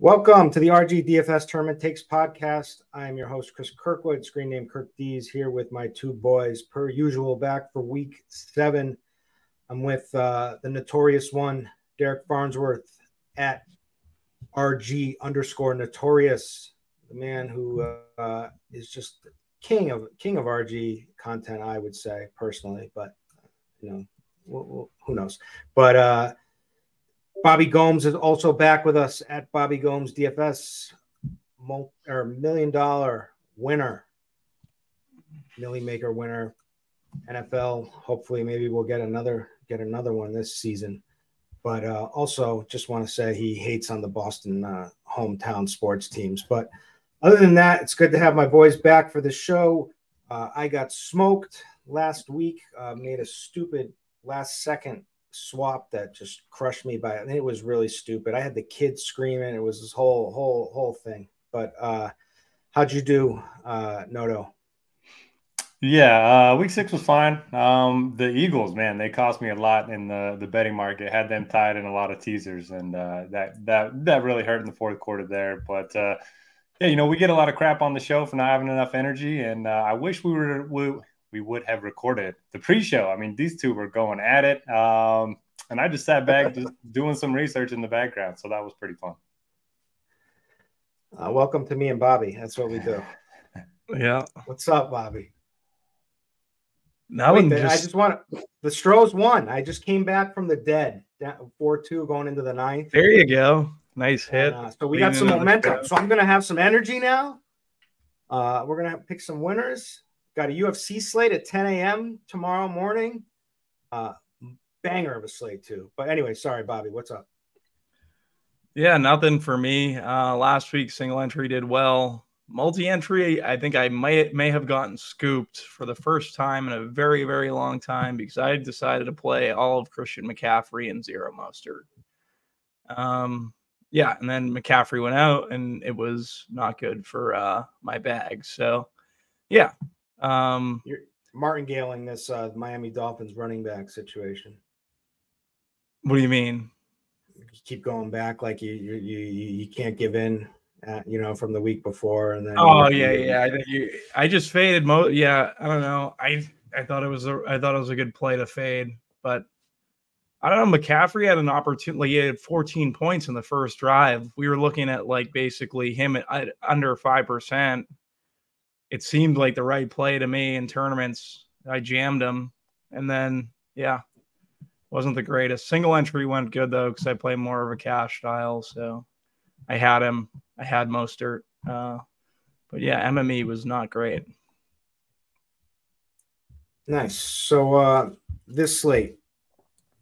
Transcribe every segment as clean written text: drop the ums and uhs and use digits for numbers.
Welcome to the RG DFS Tournament Takes podcast. I am your host, Chris Kirkwood, screen name Kirk D's, here with my two boys, per usual, back for week 7. I'm with the notorious one, Derek Farnsworth, at RG_notorious, the man who is just king of RG content, I would say, personally, but, you know, who knows. But Bobby Gomes is also back with us at Bobby Gomes DFS, $1 million winner, Millie Maker winner, NFL. Hopefully, maybe we'll get another one this season. But also, just want to say he hates on the Boston hometown sports teams. But other than that, it's good to have my boys back for the show. I got smoked last week. Made a stupid last-second swap that just crushed me by. I think it was really stupid. I had the kids screaming. It was this whole thing. But how'd you do, Noto? Yeah, week 6 was fine. The Eagles, man, they cost me a lot in the betting market. Had them tied in a lot of teasers, and that really hurt in the fourth quarter there. But yeah, you know, we get a lot of crap on the show for not having enough energy, and I wish we would have recorded the pre-show. I mean, these two were going at it. And I just sat back just doing some research in the background. So that was pretty fun. Welcome to me and Bobby. That's what we do. Yeah. What's up, Bobby? Now I just want the Stros won. I just came back from the dead, 4-2 going into the 9th. There you go. Nice hit. So we got some momentum. So I'm going to have some energy now. We're going to pick some winners. Got a UFC slate at 10 a.m. tomorrow morning. Banger of a slate, too. But anyway, sorry, Bobby. What's up? Yeah, nothing for me. Last week, single entry did well. Multi-entry, I think I may have gotten scooped for the first time in a very, very long time because I decided to play all of Christian McCaffrey and zero Mostert. Yeah, and then McCaffrey went out, and it was not good for my bag. So, yeah. You're martingaling this Miami Dolphins running back situation. What do you mean? You keep going back like you can't give in, from the week before, and then. Oh yeah. I think I just faded. Yeah, I don't know. I thought it was a good play to fade, but I don't know. McCaffrey had an opportunity. He had 14 points in the first drive. We were looking at like basically him at under 5%. It seemed like the right play to me in tournaments. I jammed him, and then wasn't the greatest. Single entry went good though because I play more of a cash style, so I had him. I had Mostert, but yeah, MME was not great. Nice. So this slate,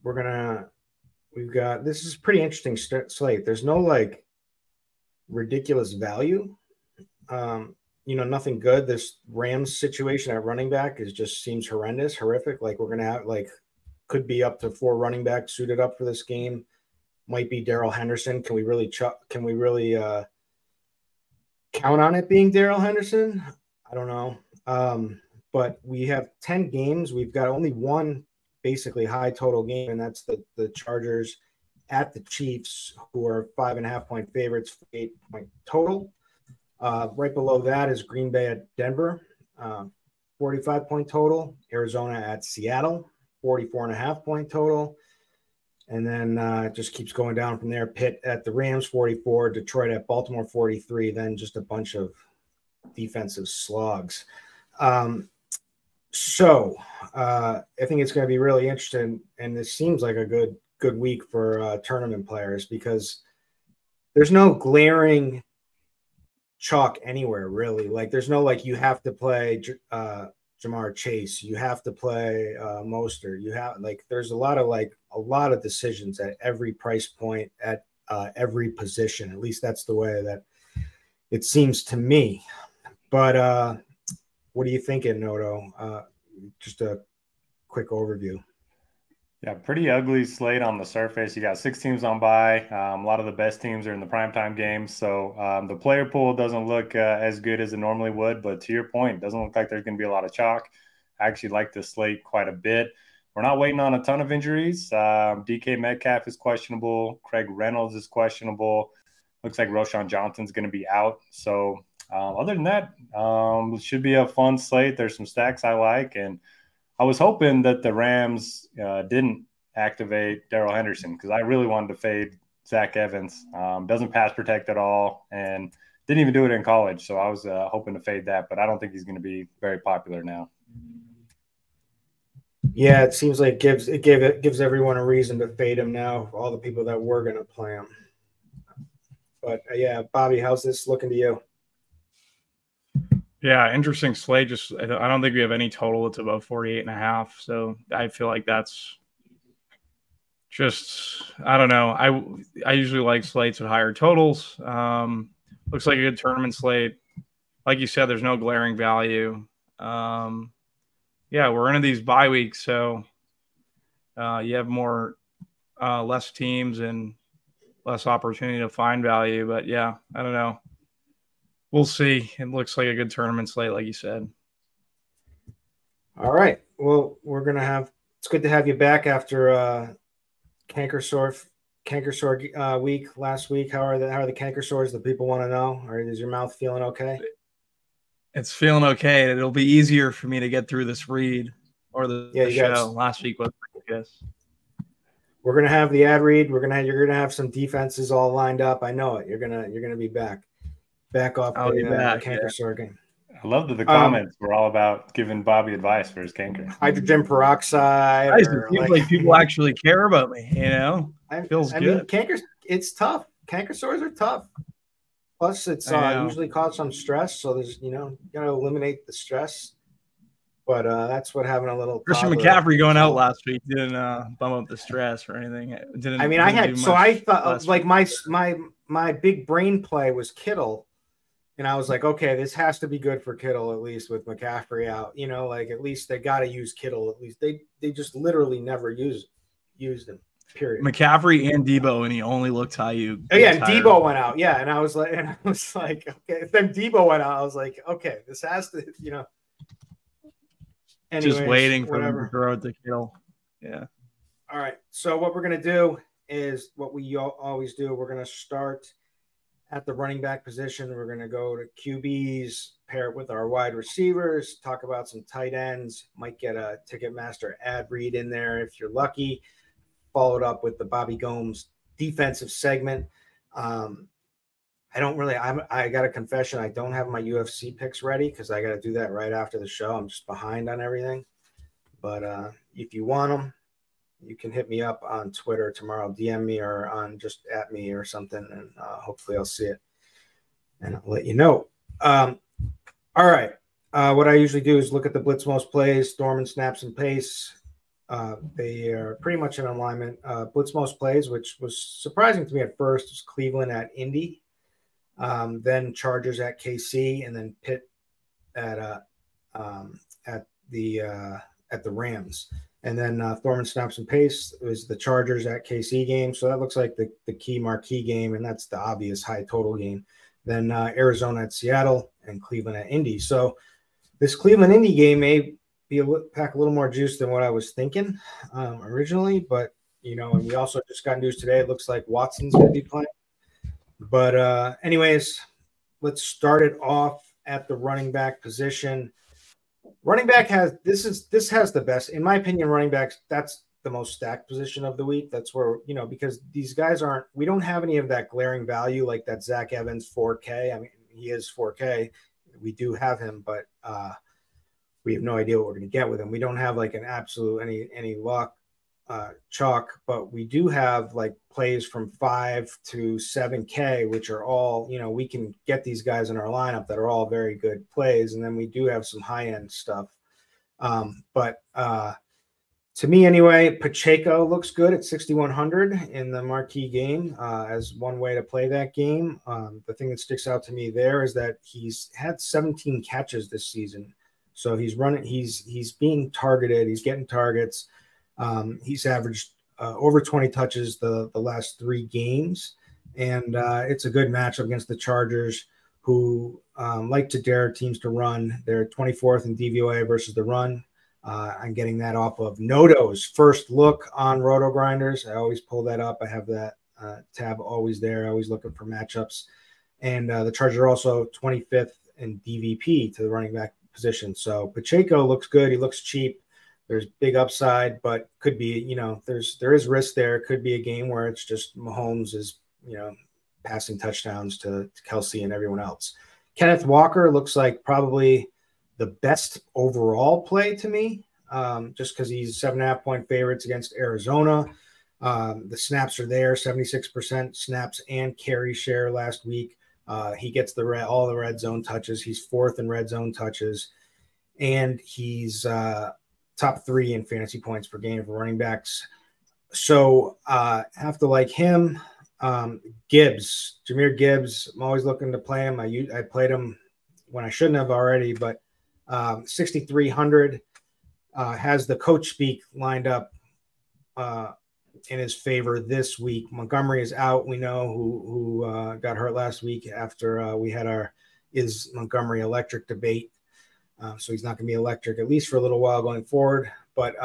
this is pretty interesting slate. There's no like ridiculous value. Nothing good. This Rams situation at running back seems horrific. Like we're going to have could be up to 4 running backs suited up for this game. Might be Darrell Henderson. Can we really count on it being Darrell Henderson? I don't know. But we have 10 games. We've got only one basically high total game, and that's the Chargers at the Chiefs, who are 5.5-point favorites for 8-point total. Right below that is Green Bay at Denver, 45-point total. Arizona at Seattle, 44.5-point total. And then it just keeps going down from there. Pitt at the Rams, 44. Detroit at Baltimore, 43. Then just a bunch of defensive slugs. So I think it's going to be really interesting. And this seems like a good week for tournament players because there's no glaring chalk anywhere, really. Like there's no you have to play Jamar Chase, you have to play Mostert, you have there's a lot of decisions at every price point at every position. At least that's the way that it seems to me. But what are you thinking, Noto? Just a quick overview. Yeah, pretty ugly slate on the surface. You got 6 teams on bye. A lot of the best teams are in the primetime games. So the player pool doesn't look as good as it normally would. But to your point, it doesn't look like there's going to be a lot of chalk. I actually like this slate quite a bit. We're not waiting on a ton of injuries. DK Metcalf is questionable. Craig Reynolds is questionable. Looks like Roshan Johnson's going to be out. So other than that, it should be a fun slate. There's some stacks I like, and I was hoping that the Rams didn't activate Darrell Henderson because I really wanted to fade Zach Evans. Doesn't pass protect at all, and didn't even do it in college. So I was hoping to fade that, but I don't think he's going to be very popular now. Yeah, it seems like it gives everyone a reason to fade him now. All the people that were going to play him. But yeah, Bobby, how's this looking to you? Yeah, interesting slate. I don't think we have any total that's above 48.5. So I feel like that's just, I don't know. I usually like slates with higher totals. Looks like a good tournament slate. Like you said, there's no glaring value. Yeah, we're into these bye weeks, so you have less teams and less opportunity to find value. But yeah, I don't know. We'll see. It looks like a good tournament slate, like you said. All right. Well, it's good to have you back after canker sore week last week. How are the canker sores? The people want to know. Or is your mouth feeling okay? It's feeling okay. It'll be easier for me to get through this read or the show. Last week was, I guess. We're gonna have the ad read. You're gonna have some defenses all lined up. I know it. You're gonna be back off the canker sore game. I love that the comments were all about giving Bobby advice for his canker. Hydrogen peroxide. It seems like people actually care about me. It feels good. I mean, canker. It's tough. Canker sores are tough. Plus, it's usually cause some stress. So there's you gotta eliminate the stress. But that's what having a little Christian McCaffrey going out last week didn't bum up the stress or anything. I thought like my big brain play was Kittle, and I was like, okay, this has to be good for Kittle at least with McCaffrey out. Like at least they got to use Kittle at least. They just literally never used him. Period. McCaffrey and Debo, and he only looked Ayuk. Yeah, and Debo went out. Yeah, and I was like, okay. Then Debo went out. I was like, okay, this has to, Anyways, just waiting for him to throw it to Kittle. Yeah. All right. So what we're gonna do is what we always do. We're gonna start at the running back position. We're gonna go to QBs, pair it with our wide receivers, talk about some tight ends. Might get a Ticketmaster ad read in there if you're lucky. Followed up with the Bobby Gomes defensive segment. I got a confession. I don't have my UFC picks ready because I got to do that right after the show. I'm just behind on everything. But if you want them, you can hit me up on Twitter tomorrow, DM me or on just at me or something. And hopefully I'll see it and I'll let you know. All right. What I usually do is look at the blitz most plays, Dorman snaps and pace. They are pretty much in alignment. Blitz most plays, which was surprising to me at first, was Cleveland at Indy, then Chargers at KC, and then Pitt at the Rams. And then Thorman snaps and pace was the Chargers at KC game. So that looks like the key marquee game, and that's the obvious high total game. Then Arizona at Seattle and Cleveland at Indy. So this Cleveland-Indy game may pack a little more juice than what I was thinking originally, but and we also just got news today. It looks like Watson's going to be playing. But anyways, let's start it off at the running back position. Running back has the best, in my opinion. Running backs, that's the most stacked position of the week. That's where because these guys we don't have any of that glaring value like that Zach Evans 4K. I mean, he is 4K. We do have him, but we have no idea what we're going to get with him. We don't have like an absolute any luck chalk, but we do have like plays from 5 to 7K, which are all, we can get these guys in our lineup that are all very good plays. And then we do have some high end stuff. But to me anyway, Pacheco looks good at 6,100 in the marquee game as one way to play that game. The thing that sticks out to me there is that he's had 17 catches this season. So he's being targeted. He's getting targets. He's averaged over 20 touches the last 3 games. And it's a good matchup against the Chargers, who like to dare teams to run. They're 24th in DVOA versus the run. I'm getting that off of Noto's first look on RotoGrinders. I always pull that up. I have that tab always there, always looking for matchups. And the Chargers are also 25th in DVP to the running back position. So Pacheco looks good. He looks cheap. There's big upside, but could be, there is risk there. Could be a game where it's just Mahomes is, passing touchdowns to Kelsey and everyone else. Kenneth Walker looks like probably the best overall play to me, just because he's 7.5-point favorites against Arizona. The snaps are there, 76% snaps and carry share last week. He gets all the red zone touches. He's 4th in red zone touches, and he's top 3 in fantasy points per game for running backs. So have to like him. Jahmyr Gibbs, I'm always looking to play him. I played him when I shouldn't have already, but 6,300 has the coach speak lined up in his favor this week. Montgomery is out. We know who got hurt last week after we had our is Montgomery electric debate. So he's not going to be electric, at least for a little while going forward. But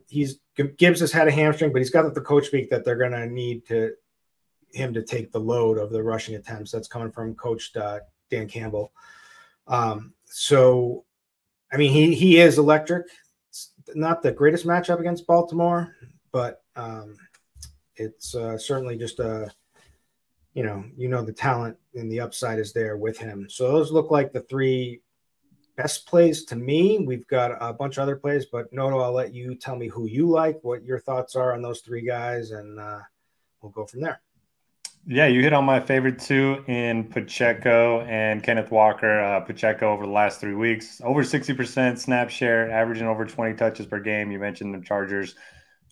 Gibbs has had a hamstring, but he's got the coach speak that they're going to need him to take the load of the rushing attempts. That's coming from Coach Dan Campbell. So, I mean, he is electric. It's not the greatest matchup against Baltimore, but it's certainly just the talent and the upside is there with him. So those look like the 3 best plays to me. We've got a bunch of other plays, but Noto, I'll let you tell me who you like, what your thoughts are on those 3 guys, and we'll go from there. Yeah, you hit on my favorite 2 in Pacheco and Kenneth Walker. Pacheco over the last 3 weeks, over 60% snap share, averaging over 20 touches per game. You mentioned the Chargers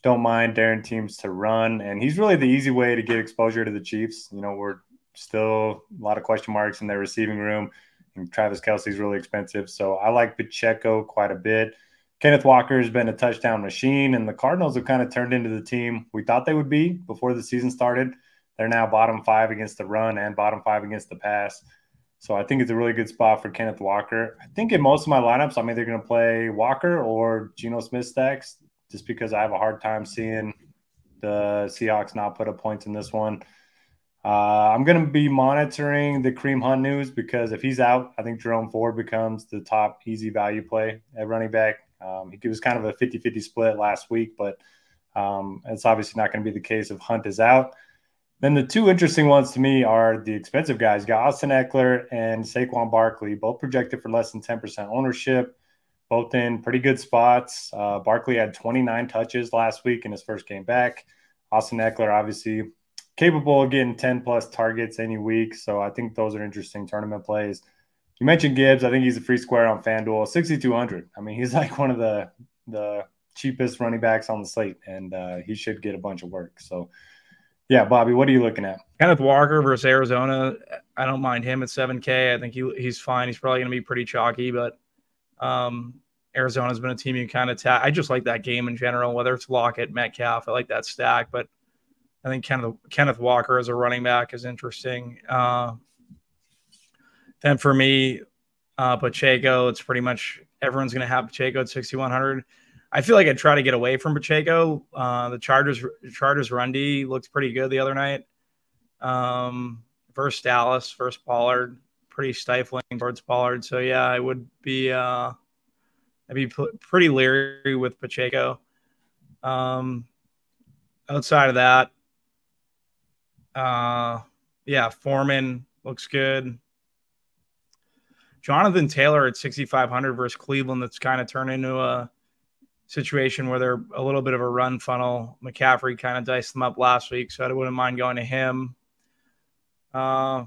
don't mind daring teams to run, and he's really the easy way to get exposure to the Chiefs. We're still a lot of question marks in their receiving room, and Travis Kelce's really expensive. So I like Pacheco quite a bit. Kenneth Walker has been a touchdown machine, and the Cardinals have kind of turned into the team we thought they would be before the season started. They're now bottom 5 against the run and bottom 5 against the pass. So I think it's a really good spot for Kenneth Walker. I think in most of my lineups, I'm either going to play Walker or Geno Smith stacks, just because I have a hard time seeing the Seahawks not put up points in this one. I'm going to be monitoring the Kareem Hunt news, because if he's out, I think Jerome Ford becomes the top easy value play at running back. He was kind of a 50-50 split last week, but it's obviously not going to be the case if Hunt is out. Then the 2 interesting ones to me are the expensive guys. You got Austin Eckler and Saquon Barkley, both projected for less than 10% ownership, both in pretty good spots. Barkley had 29 touches last week in his first game back. Austin Eckler, obviously capable of getting 10-plus targets any week. So I think those are interesting tournament plays. You mentioned Gibbs. I think he's a free square on FanDuel, 6,200. I mean, he's like one of the cheapest running backs on the slate, and he should get a bunch of work. So, yeah, Bobby, what are you looking at? Kenneth Walker versus Arizona. I don't mind him at 7K. I think he's fine. He's probably going to be pretty chalky, but Arizona's been a team you kind of I just like that game in general, whether it's Lockett, Metcalf. I like that stack, but I think Kenneth Walker as a running back is interesting. Then for me, Pacheco, it's pretty much everyone's going to have Pacheco at 6,100. I feel like I try to get away from Pacheco. The Chargers run D looked pretty good the other night. Versus Dallas, versus Pollard, pretty stifling towards Pollard. So yeah, I would be I'd be pretty leery with Pacheco. Outside of that, yeah, Foreman looks good. Jonathan Taylor at 6,500 versus Cleveland. That's kind of turned into a situation where they're a little bit of a run funnel. McCaffrey kind of diced them up last week, so I wouldn't mind going to him. Yeah,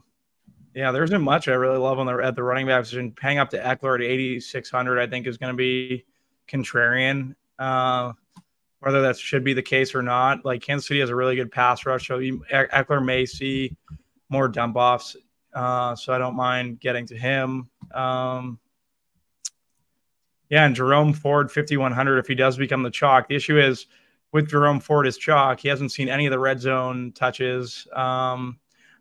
there isn't much I really love at the running back position. Paying up to Eckler at 8,600, I think, is going to be contrarian. Whether that should be the case or not, like Kansas City has a really good pass rush, so Eckler may see more dump offs. So I don't mind getting to him. Yeah, and Jerome Ford, 5,100, if he does become the chalk. The issue is with Jerome Ford as chalk, he hasn't seen any of the red zone touches.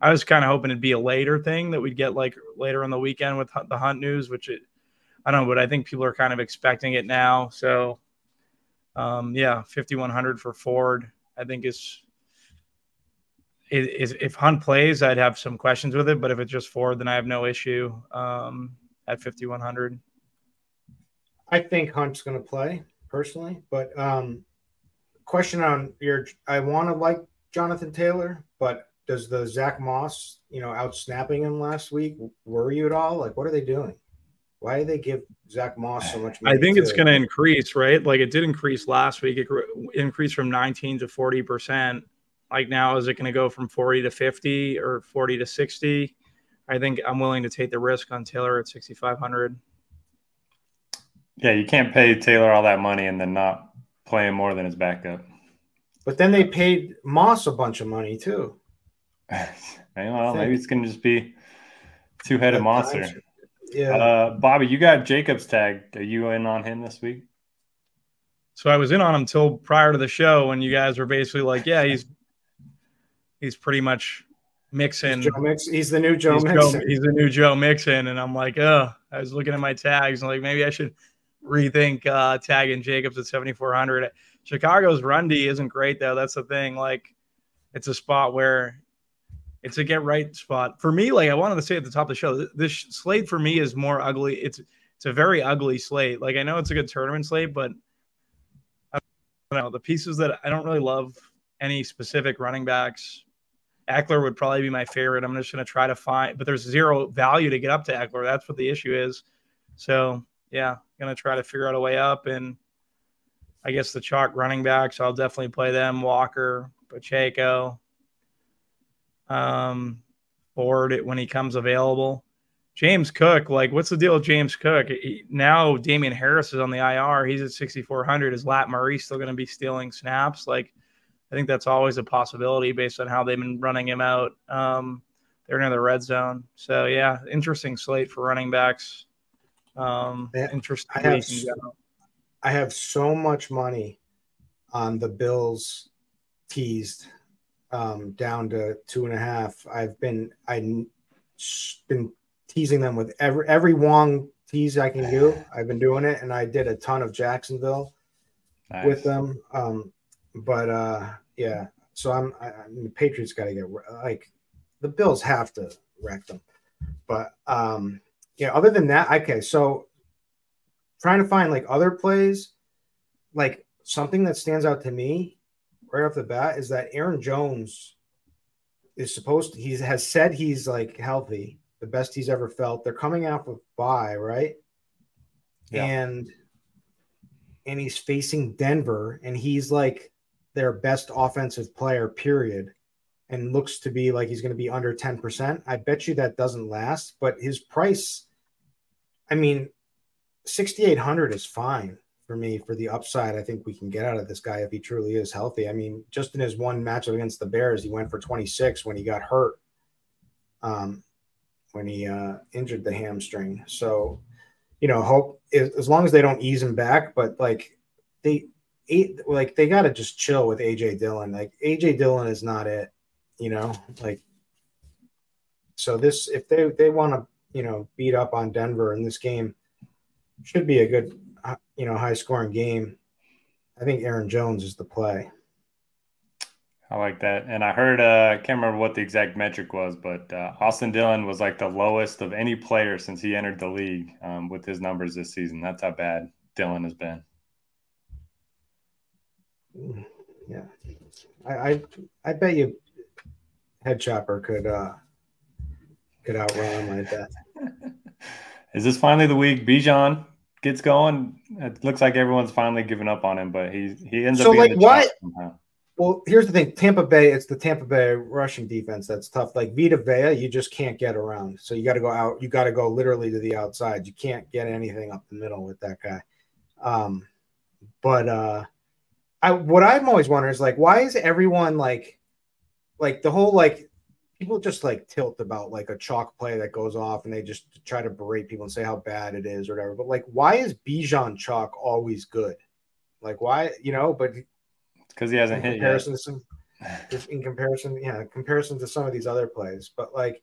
I was kind of hoping it'd be a later thing that we'd get like later on the weekend with the Hunt news, I don't know, but I think people are kind of expecting it now. So, yeah, 5,100 for Ford, I think if Hunt plays, I'd have some questions with it. But if it's just Ford, then I have no issue at 5,100. I think Hunt's going to play personally, but question on I want to like Jonathan Taylor, but does the Zach Moss, out snapping him last week worry you at all? Like, what are they doing? Why do they give Zach Moss so much money? I think it's going to increase, right? Like it did increase last week. It increased from 19 to 40%. Like now, is it going to go from 40 to 50 or 40 to 60? I think I'm willing to take the risk on Taylor at 6,500. Yeah, you can't pay Taylor all that money and then not play him more than his backup. But then they paid Moss a bunch of money too. Well, maybe it's going to just be two-headed monster. Yeah. Bobby, you got Jacobs tagged. Are you in on him this week? So I was in on him till prior to the show when you guys were basically like, yeah, he's pretty much Mixon. He's the new Joe Mixon. He's the new Joe Mixon. And I'm like, I was looking at my tags and like, maybe I should rethink tagging Jacobs at 7,400. Chicago's run D isn't great though. That's the thing. Like it's a spot where it's a get right spot for me. Like I wanted to say at the top of the show, this slate for me is more ugly. It's a very ugly slate. Like I know it's a good tournament slate, but I don't know the pieces that I don't really love any specific running backs. Eckler would probably be my favorite. I'm just going to try to find, but there's zero value to get up to Eckler. That's what the issue is. So yeah, going to try to figure out a way up. And I guess the chalk running backs, I'll definitely play them. Walker, Pacheco, Ford when he comes available. James Cook, like what's the deal with James Cook? Now Damian Harris is on the IR. He's at 6,400. Is Lat Murray still going to be stealing snaps? Like I think that's always a possibility based on how they've been running him out. They're near the red zone. So yeah, interesting slate for running backs. Interesting. I have so much money on the Bills teased down to 2.5. I've been teasing them with every Wong tease I can do. I've been doing it, and I did a ton of Jacksonville with them. Yeah. So I mean, the Patriots got to get like the Bills have to wreck them. But yeah. Other than that, okay. So trying to find like other plays, like something that stands out to me right off the bat is that Aaron Jones is he has said he's like healthy, the best he's ever felt. They're coming off of bye, right? Yeah. And he's facing Denver, and he's like their best offensive player, period, and looks to be like he's going to be under 10%. I bet you that doesn't last, but his price, I mean, 6,800 is fine for me for the upside I think we can get out of this guy if he truly is healthy. I mean, just in his one matchup against the Bears, he went for 26 when he got hurt, when he injured the hamstring. So, hope as long as they don't ease him back, but like they got to just chill with AJ Dillon. Like AJ Dillon is not it, like, so this, if they want to, beat up on Denver in this game, should be a good, high scoring game. I think Aaron Jones is the play. I like that. And I heard, I can't remember what the exact metric was, but Austin Dillon was like the lowest of any player since he entered the league with his numbers this season. That's how bad Dillon has been. Yeah. I bet you Head Chopper could outrun him like that. Is this finally the week Bijan gets going? It looks like everyone's finally given up on him, but he ends up being like the what? Somehow. Well, here's the thing. It's the Tampa Bay rushing defense that's tough. Like Vita Vea, you just can't get around. So you got to go out. You got to go literally to the outside. You can't get anything up the middle with that guy. What I'm always wondering is like, why is everyone like the whole, like, people just like tilt about like a chalk play that goes off and they just try to berate people and say how bad it is or whatever. But like, why is Bijan chalk always good? Like why, but because he hasn't hit yet. In comparison to some of these other plays, but like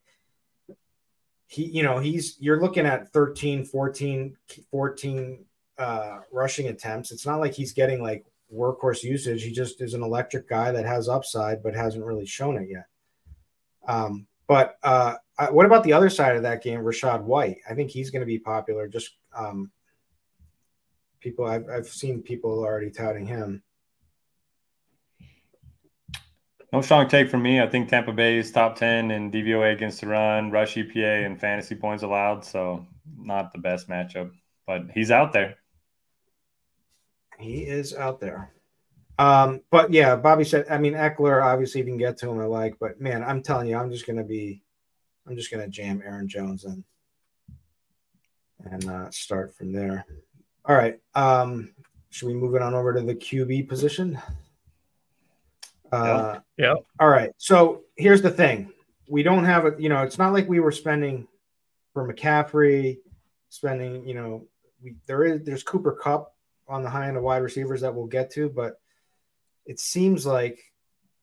you're looking at 13, 14 rushing attempts. It's not like he's getting like workhorse usage. He just is an electric guy that has upside, but hasn't really shown it yet. But what about the other side of that game, Rashad White? I think he's going to be popular. Just people, I've seen people already touting him. No strong take from me. I think Tampa Bay is top 10 in DVOA against the run, rush EPA, and fantasy points allowed. So not the best matchup, but he's out there. He is out there. But yeah, Bobby said, I mean, Eckler, obviously you can get to him, I like, but man, I'm telling you, I'm just going to jam Aaron Jones in and start from there. All right. Should we move it on over to the QB position? Yeah. All right. So here's the thing. We don't have it's not like we were spending for McCaffrey, there's Cooper Kupp on the high end of wide receivers that we'll get to, but it seems like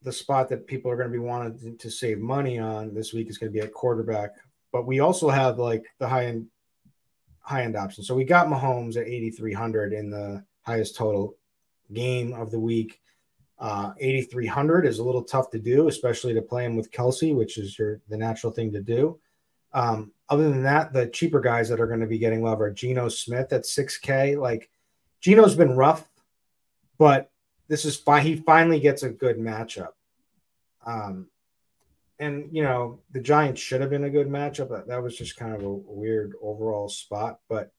the spot that people are going to be wanting to save money on this week is going to be at quarterback. But we also have like the high end option. So we got Mahomes at 8,300 in the highest total game of the week. 8,300 is a little tough to do, especially to play him with Kelsey, which is the natural thing to do. Other than that, the cheaper guys that are going to be getting love are Geno Smith at 6K. Like Geno's been rough, but this is fine. He finally gets a good matchup. And the Giants should have been a good matchup. That was just kind of a weird overall spot, but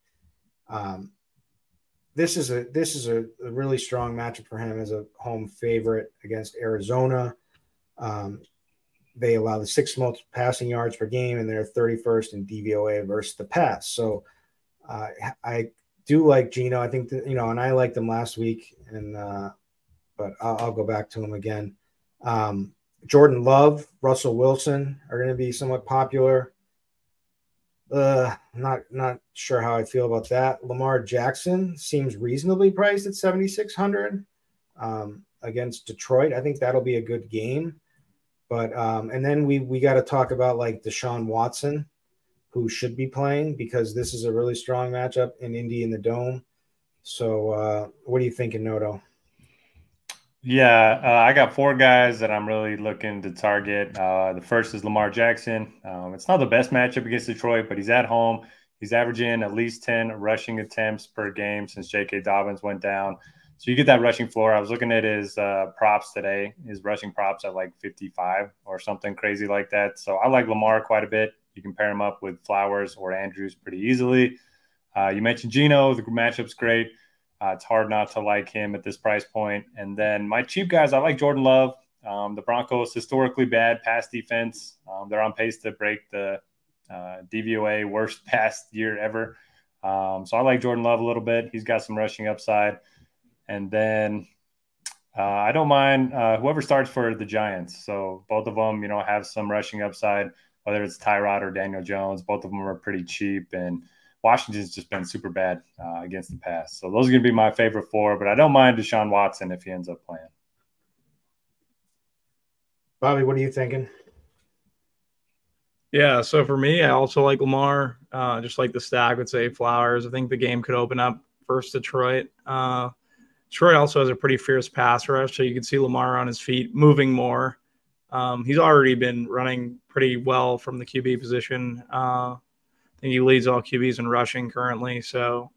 this is a really strong matchup for him as a home favorite against Arizona. They allow the 6th most passing yards per game, and they're 31st in DVOA versus the pass. So I do like Geno. I think that, and I liked him last week, but I'll go back to him again. Jordan Love, Russell Wilson are going to be somewhat popular. Not sure how I feel about that. Lamar Jackson seems reasonably priced at 7,600 against Detroit. I think that'll be a good game. But and then we got to talk about like Deshaun Watson, who should be playing because this is a really strong matchup in Indy in the Dome. So what are you thinking, Noto? Yeah, I got 4 guys that I'm really looking to target. The first is Lamar Jackson. It's not the best matchup against Detroit, but he's at home. He's averaging at least 10 rushing attempts per game since J.K. Dobbins went down. So you get that rushing floor. I was looking at his props today, his rushing props at like 55 or something crazy like that. So I like Lamar quite a bit. You can pair him up with Flowers or Andrews pretty easily. You mentioned Geno. The matchup's great. It's hard not to like him at this price point. And then my cheap guys, I like Jordan Love. The Broncos, historically bad pass defense. They're on pace to break the DVOA worst pass year ever. So I like Jordan Love a little bit. He's got some rushing upside. And then I don't mind whoever starts for the Giants. So both of them, have some rushing upside, whether it's Tyrod or Daniel Jones. Both of them are pretty cheap. And Washington's just been super bad against the pass. So those are going to be my favorite 4, but I don't mind Deshaun Watson if he ends up playing. Bobby, what are you thinking? Yeah, so for me, I also like Lamar. Just like the stack would say Flowers. I think the game could open up versus Detroit. Detroit also has a pretty fierce pass rush, so you can see Lamar on his feet moving more. He's already been running pretty well from the QB position. I think he leads all QBs in rushing currently. So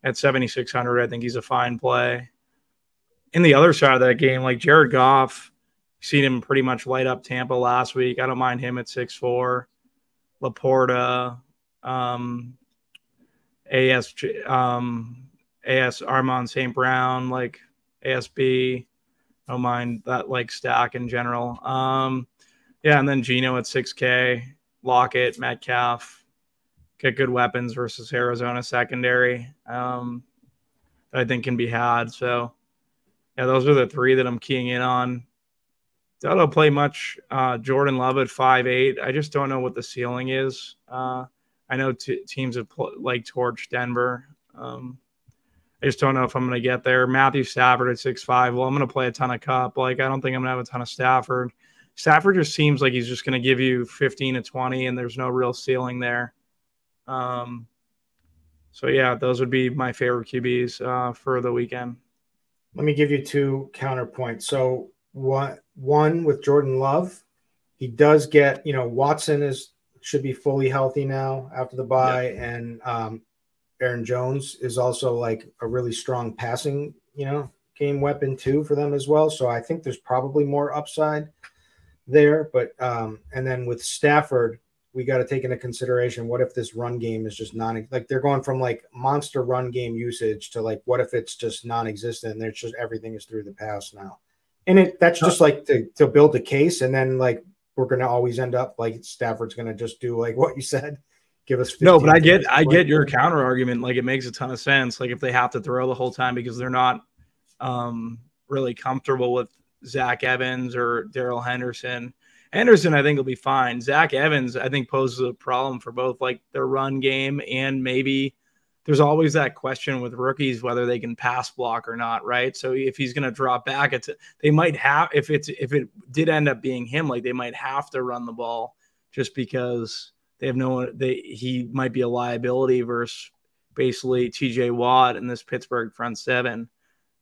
at 7,600, I think he's a fine play. In the other side of that game, like Jared Goff, seen him pretty much light up Tampa last week. I don't mind him at 6'4". Laporta, AS Armon St. Brown, like ASB. I don't mind that like stack in general. Yeah, and then Geno at 6K, Lockett, Metcalf. Get good weapons versus Arizona secondary that I think can be had. So, yeah, those are the 3 that I'm keying in on. That'll play much. Jordan Love at 5'8". I just don't know what the ceiling is. I know teams have torched Denver. I just don't know if I'm going to get there. Matthew Stafford at 6'5". Well, I'm going to play a ton of Cup. I don't think I'm going to have a ton of Stafford. Stafford just seems like he's just going to give you 15 to 20, and there's no real ceiling there. So yeah, those would be my favorite QBs for the weekend. Let me give you 2 counterpoints. So one with Jordan Love, He does get, Watson should be fully healthy now after the bye, and Aaron Jones is also like a really strong passing, game weapon too for them as well. So I think there's probably more upside there. But and then with Stafford, we got to take into consideration what if this run game is just like they're going from like monster run game usage to like what if it's just non-existent and there's just everything is through the pass now. And that's just like to build a case, and then like we're going to always end up like Stafford's going to just do like what you said, give us 15. No, but I get your counter argument. Like it makes a ton of sense. Like if they have to throw the whole time because they're not really comfortable with Zach Evans or Darrell Henderson. Henderson, I think, will be fine. Zach Evans, I think, poses a problem for both like their run game and maybe there's always that question with rookies whether they can pass block or not, right? So if he's going to drop back, they might have if it did end up being him, like they might have to run the ball just because they have he might be a liability versus basically TJ Watt in this Pittsburgh front seven.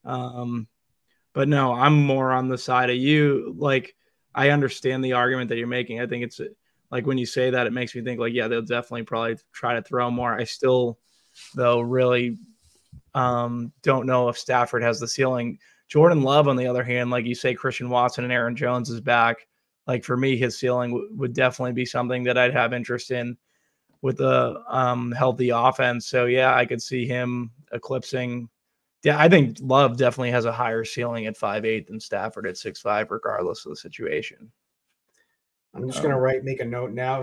But no, I'm more on the side of you. Like I understand the argument that you're making. I think it's like when you say that, it makes me think like, yeah, they'll definitely probably try to throw more. I still, though, really don't know if Stafford has the ceiling. Jordan Love, on the other hand, like you say, Christian Watson and Aaron Jones is back. Like for me, his ceiling would definitely be something that I'd have interest in with the healthy offense. So yeah, I could see him eclipsing. Yeah, I think Love definitely has a higher ceiling at 5'8" than Stafford at 6'5", regardless of the situation. I'm just gonna make a note now.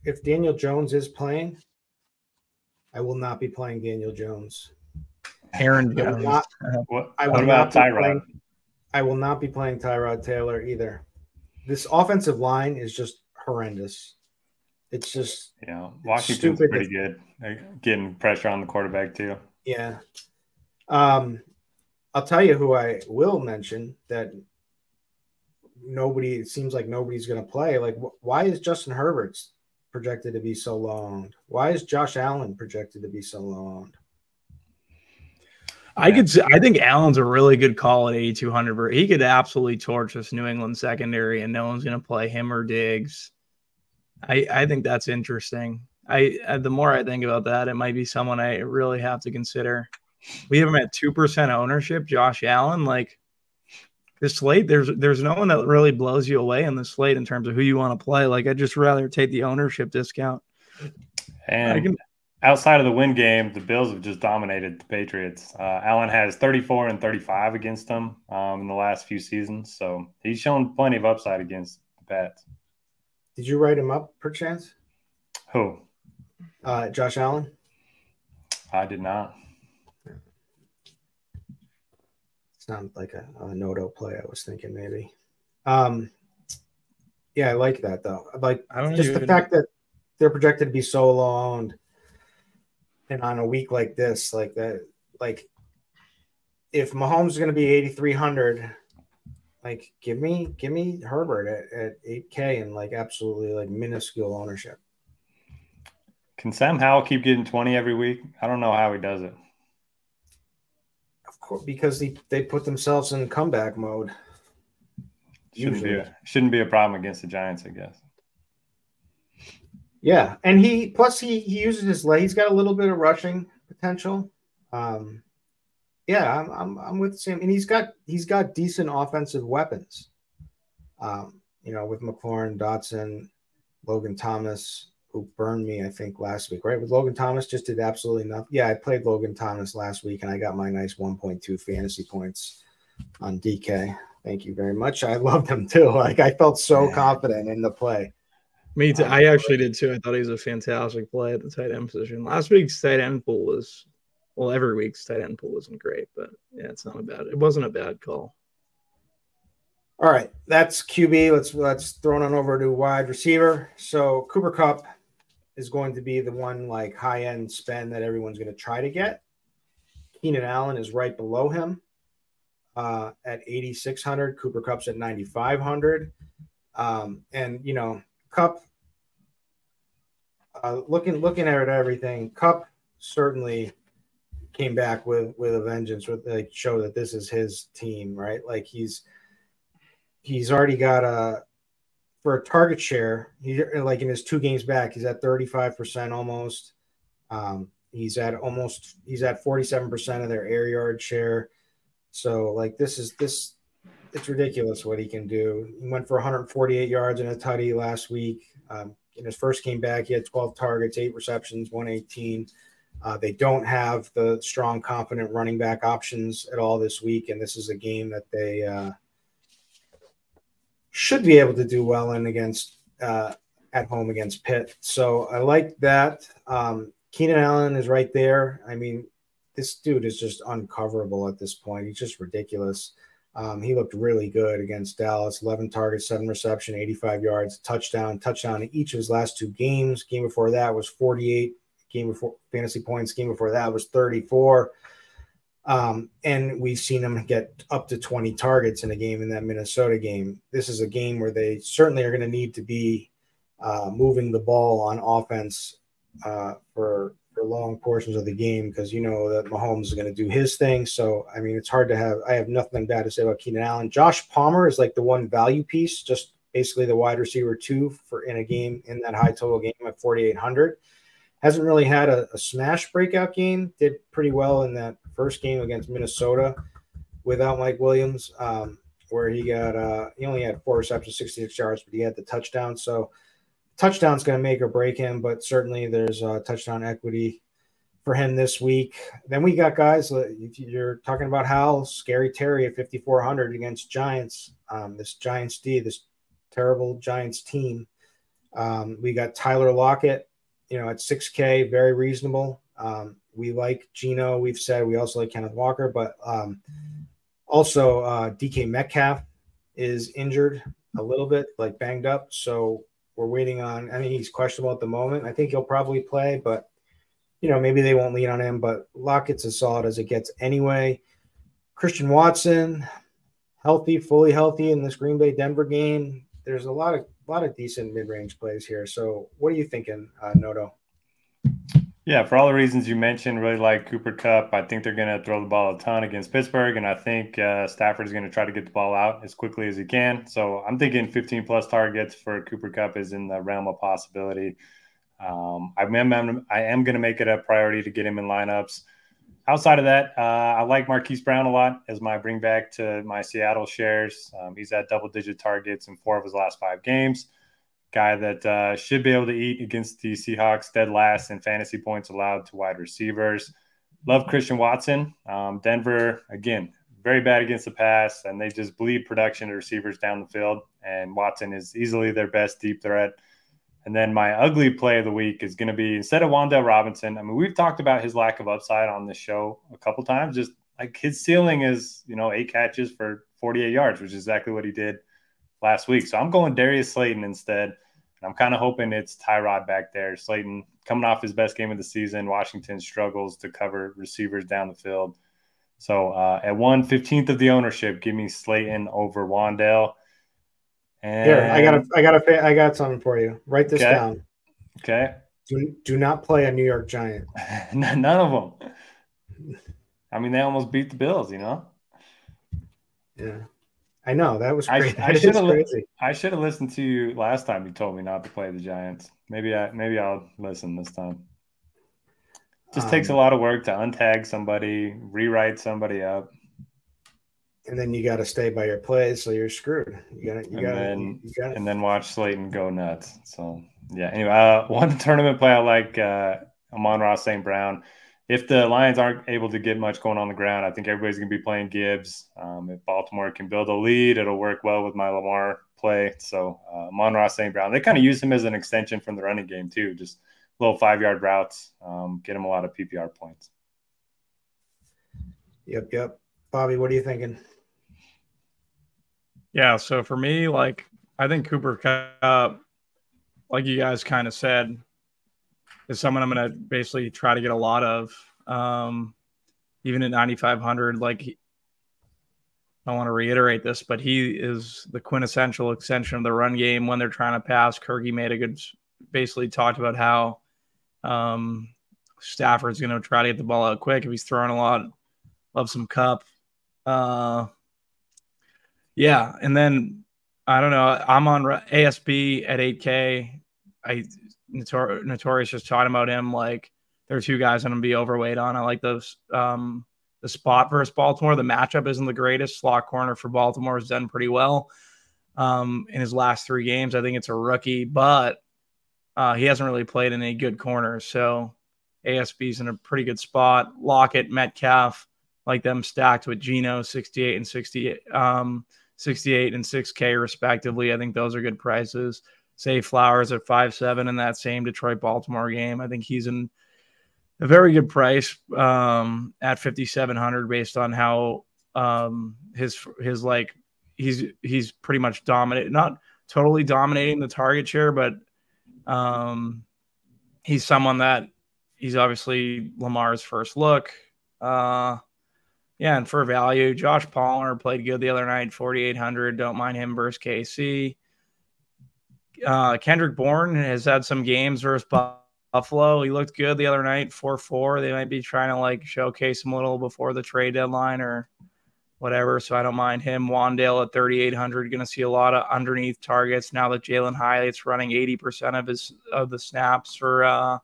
If Daniel Jones is playing, I will not be playing Daniel Jones. Aaron Jones. I will not be playing Tyrod Taylor either. This offensive line is just horrendous. It's just Washington's pretty good. They're getting pressure on the quarterback too. Yeah. I'll tell you who I will mention that it seems like nobody's going to play. Like, why is Justin Herbert projected to be so low owned? Why is Josh Allen projected to be so low owned? I think Allen's a really good call at 8,200. He could absolutely torch this New England secondary, and no one's going to play him or Diggs. I think that's interesting. The more I think about that, it might be someone I really have to consider. We have him at 2% ownership, Josh Allen. Like this slate, there's no one that really blows you away in the slate in terms of who you want to play. Like I'd just rather take the ownership discount. And outside of the win game, the Bills have just dominated the Patriots. Allen has 34 and 35 against them in the last few seasons, so he's shown plenty of upside against the Pats. Did you write him up perchance? Who? Josh Allen? I did not. Not like a no-do play. I was thinking maybe. Yeah, I like that though. Like the fact that they're projected to be so low owned, and on a week like this, like that, like if Mahomes is going to be 8,300, like give me Herbert at 8K and like absolutely like minuscule ownership. Can Sam Howell keep getting 20 every week? I don't know how he does it. Because they put themselves in comeback mode. Shouldn't be a problem against the Giants, I guess. Yeah, and he uses his leg. He's got a little bit of rushing potential. Yeah, I'm with Sam, and he's got decent offensive weapons. With McLaurin, Dotson, Logan Thomas, who burned me, I think, last week, right? With Logan Thomas, just did absolutely nothing. Yeah, I played Logan Thomas last week, and I got my nice 1.2 fantasy points on DK. Thank you very much. I loved him, too. Like, I felt so confident in the play. Me too. I actually did, too. I thought he was a fantastic play at the tight end position. Last week's tight end pool was – well, every week's tight end pool wasn't great, but, yeah, it wasn't a bad call. All right, that's QB. Let's throw it on over to wide receiver. So Cooper Kupp is going to be the one like high-end spend that everyone's going to try to get. Keenan Allen is right below him at 8,600. Cooper Kupp's at 9,500. And Kupp, looking at everything, Kupp certainly came back with a vengeance, with like show that this is his team, right? Like he's already got for a target share, he like in his 2 games back, he's at 35% almost. He's at 47% of their air yard share. So like it's ridiculous what he can do. He went for 148 yards and a tutty last week. In his first game back, he had 12 targets, 8 receptions, 118. They don't have the strong, confident running back options at all this week, and this is a game that they should be able to do well in against at home against Pitt. So I like that. Keenan Allen is right there. I mean, this dude is just uncoverable at this point. He's just ridiculous. He looked really good against Dallas. 11 targets, 7 reception, 85 yards, touchdown in each of his last 2 games. Game before that was 48. Game before fantasy points. Game before that was 34. And we've seen him get up to 20 targets in a game in that Minnesota game. This is a game where they certainly are going to need to be moving the ball on offense for long portions of the game, because you know that Mahomes is going to do his thing. So, I mean, it's hard to have – I have nothing bad to say about Keenan Allen. Josh Palmer is like the one value piece, just basically the wide receiver 2 for in a game in that high total game at 4,800. Hasn't really had a smash breakout game. Did pretty well in that first game against Minnesota without Mike Williams, where he only had 4 receptions, 66 yards, but he had the touchdown. So touchdown's going to make or break him, but certainly there's touchdown equity for him this week. Then we got guys, if you're talking about Hal, Scary Terry at 5,400 against Giants, this terrible Giants team. We got Tyler Lockett, at 6K, very reasonable. We like Geno. We've said we also like Kenneth Walker, but also DK Metcalf is injured a little bit, like banged up. So we're waiting on – I mean, he's questionable at the moment. I think he'll probably play, but, maybe they won't lean on him. But Lockett's as solid as it gets anyway. Christian Watson, fully healthy in this Green Bay-Denver game. There's a lot of decent mid-range plays here. So what are you thinking, Noto? Yeah, for all the reasons you mentioned, really like Cooper Kupp. I think they're going to throw the ball a ton against Pittsburgh, and I think Stafford is going to try to get the ball out as quickly as he can. So I'm thinking 15-plus targets for Cooper Kupp is in the realm of possibility. I am going to make it a priority to get him in lineups. Outside of that, I like Marquise Brown a lot as my bring back to my Seattle shares. He's at double-digit targets in 4 of his last 5 games. Guy that should be able to eat against the Seahawks, dead last in fantasy points allowed to wide receivers. Love Christian Watson. Denver, again, very bad against the pass, and they just bleed production to receivers down the field, and Watson is easily their best deep threat. And then my ugly play of the week is going to be, instead of Wan'Dale Robinson, I mean, we've talked about his lack of upside on this show a couple times. Just like his ceiling is, 8 catches for 48 yards, which is exactly what he did last week. So I'm going Darius Slayton instead. And I'm kind of hoping it's Tyrod back there. Slayton coming off his best game of the season. Washington struggles to cover receivers down the field. So at 1/15 of the ownership, give me Slayton over Wan'Dale. And here, I got something for you. Write this down. Okay. Do not play a New York Giant. None of them. I mean, they almost beat the Bills, Yeah. I know. That was crazy. I should have listened to you last time you told me not to play the Giants. Maybe I'll listen this time. Just takes a lot of work to untag somebody, rewrite somebody up. And then you got to stay by your plays, so you're screwed. And then watch Slayton go nuts. So, yeah. Anyway, one tournament play I like, Amon-Ra St. Brown. If the Lions aren't able to get much going on the ground, I think everybody's going to be playing Gibbs. If Baltimore can build a lead, it'll work well with my Lamar play. So, Amon-Ra St. Brown, they kind of use him as an extension from the running game too. Just little 5-yard routes, get him a lot of PPR points. Yep. Bobby, what are you thinking? Yeah, so for me, I think Cooper Kupp, like you guys kind of said, is someone I'm going to basically try to get a lot of, even at 9,500. I don't want to reiterate this, but he is the quintessential extension of the run game when they're trying to pass. Kirky basically talked about how Stafford's going to try to get the ball out quick if he's throwing a lot. Love some Kupp. Yeah, and then I don't know. I'm on ASB at 8K. Notorious just talking about him. Like, there are two guys I'm going to be overweight on. I like those. The spot versus Baltimore. The matchup isn't the greatest. Slot corner for Baltimore has done pretty well in his last 3 games. I think it's a rookie, but he hasn't really played in any good corners. So ASB's in a pretty good spot. Lockett, Metcalf, like them stacked with Geno, 68 and 68 and 6K respectively. I think those are good prices. Say Flowers at 5.7 in that same Detroit-Baltimore game. I think he's in a very good price at 5,700 based on how his like he's pretty much dominant, not totally dominating the target share, but he's someone that he's obviously Lamar's first look. Yeah, and for value, Josh Palmer played good the other night, 4,800. Don't mind him versus KC. Kendrick Bourne has had some games versus Buffalo. He looked good the other night, 4-4. They might be trying to like showcase him a little before the trade deadline or whatever, so I don't mind him. Wandale at 3,800, going to see a lot of underneath targets now that Jalen Hyatt's running 80% of the snaps for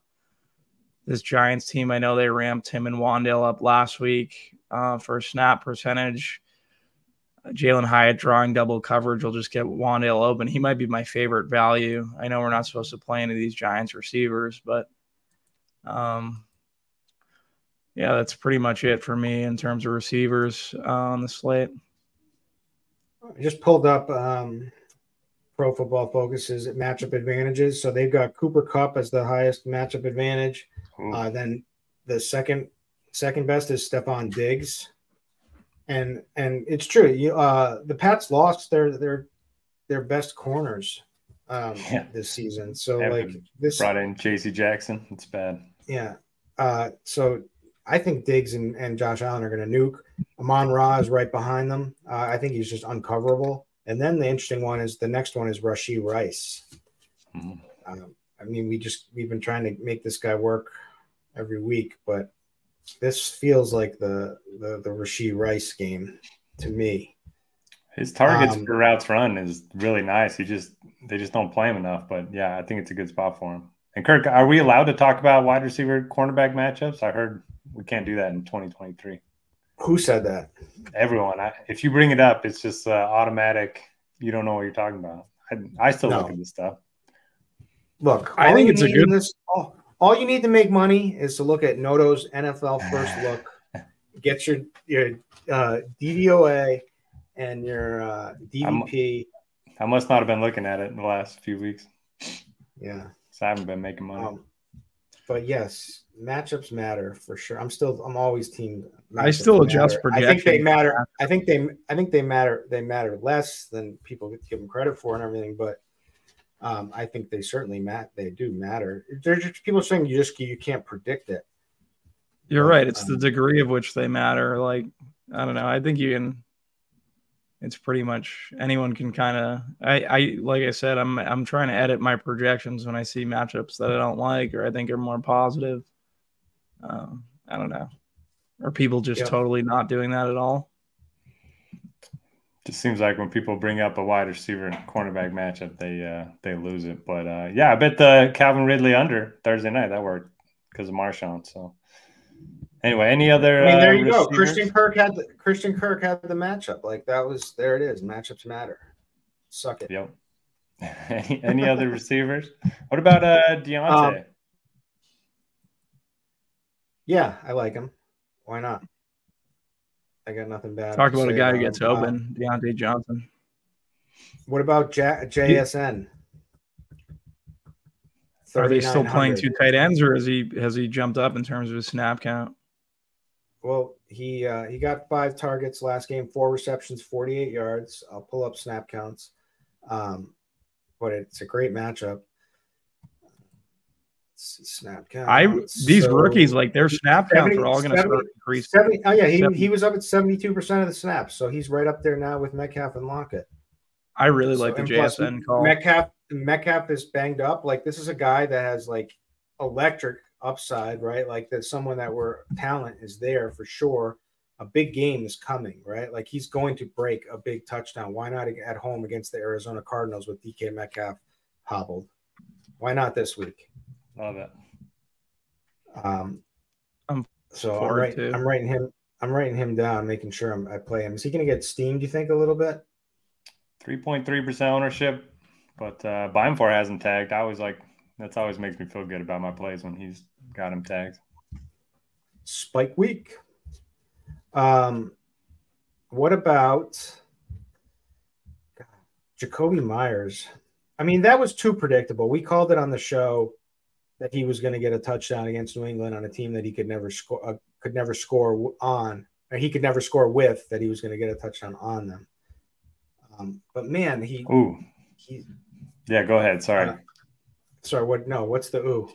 this Giants team. I know they ramped him and Wandale up last week for snap percentage. Jalen Hyatt drawing double coverage will just get Wandale open. He might be my favorite value. I know we're not supposed to play any of these Giants receivers, but yeah, that's pretty much it for me in terms of receivers on the slate. I just pulled up Pro Football Focus's matchup advantages. So they've got Cooper Kupp as the highest matchup advantage. Then the second best is Stephon Diggs. And it's true. The Pats lost their best corners this season. So this brought in J.C. Jackson. It's bad. Yeah. So I think Diggs and Josh Allen are going to nuke. Amon-Ra is right behind them. I think he's just uncoverable. And then the interesting one is the next one is Rashee Rice. I mean, we've been trying to make this guy work every week, but this feels like the Rashee Rice game to me. His targets per routes run is really nice. They just don't play him enough. But yeah, I think it's a good spot for him. And Kirk, are we allowed to talk about wide receiver cornerback matchups? I heard we can't do that in 2023. Who said that? Everyone. If you bring it up, it's just automatic. You don't know what you're talking about. I still look at this stuff. Look, I think it's a good. All you need to make money is to look at Noto's NFL First Look. Get your DVOA and your DVP. I must not have been looking at it in the last few weeks. Yeah, so I haven't been making money. But yes, matchups matter for sure. I'm always team. I still adjust projections. I think they matter. I think they matter. They matter less than people give them credit for and everything. But I think they certainly They do matter. There's just people saying you can't predict it. You're right. It's the degree of which they matter. Like, I don't know. I think you can. It's pretty much anyone can kind of. I like I said, I'm trying to edit my projections when I see matchups that I don't like or I think are more positive. I don't know. Are people just totally not doing that at all? Just seems like when people bring up a wide receiver cornerback matchup, they lose it. But yeah, I bet the Calvin Ridley under Thursday night that worked because of Marshawn. So anyway, any other? I mean, there you go. Christian Kirk had the matchup. Like that was there. It is. Matchups matter. Suck it. Yep. Any other receivers? What about Deontay? Yeah, I like him. Why not? I got nothing bad. Talk about a guy who gets open, Deontay Johnson. What about JSN? Are they still playing two tight ends, or has he jumped up in terms of his snap count? Well, he got 5 targets last game, 4 receptions, 48 yards. I'll pull up snap counts, but it's a great matchup. Snap count. These rookies, like their snap counts are all going to start increasing. Oh yeah, he was up at 72% of the snaps, so he's right up there now with Metcalf and Lockett. I really like the JSN call. Metcalf is banged up. Like this is a guy that has like electric upside, right? Like there's someone that where talent is there for sure. a big game is coming, right? Like he's going to break a big touchdown. Why not at home against the Arizona Cardinals with DK Metcalf hobbled? Why not this week? Love it. So I'm writing him down, making sure I play him. Is he going to get steamed, you think, a little bit? 3.3% ownership, but buying for hasn't tagged. That's always makes me feel good about my plays when he's got him tagged. Spike week. What about Jacoby Myers? I mean, that was too predictable. We called it on the show that he was going to get a touchdown against New England on a team that he could never score on, or he could never score with, that he was going to get a touchdown on them. But man, go ahead. Sorry. What's the ooh?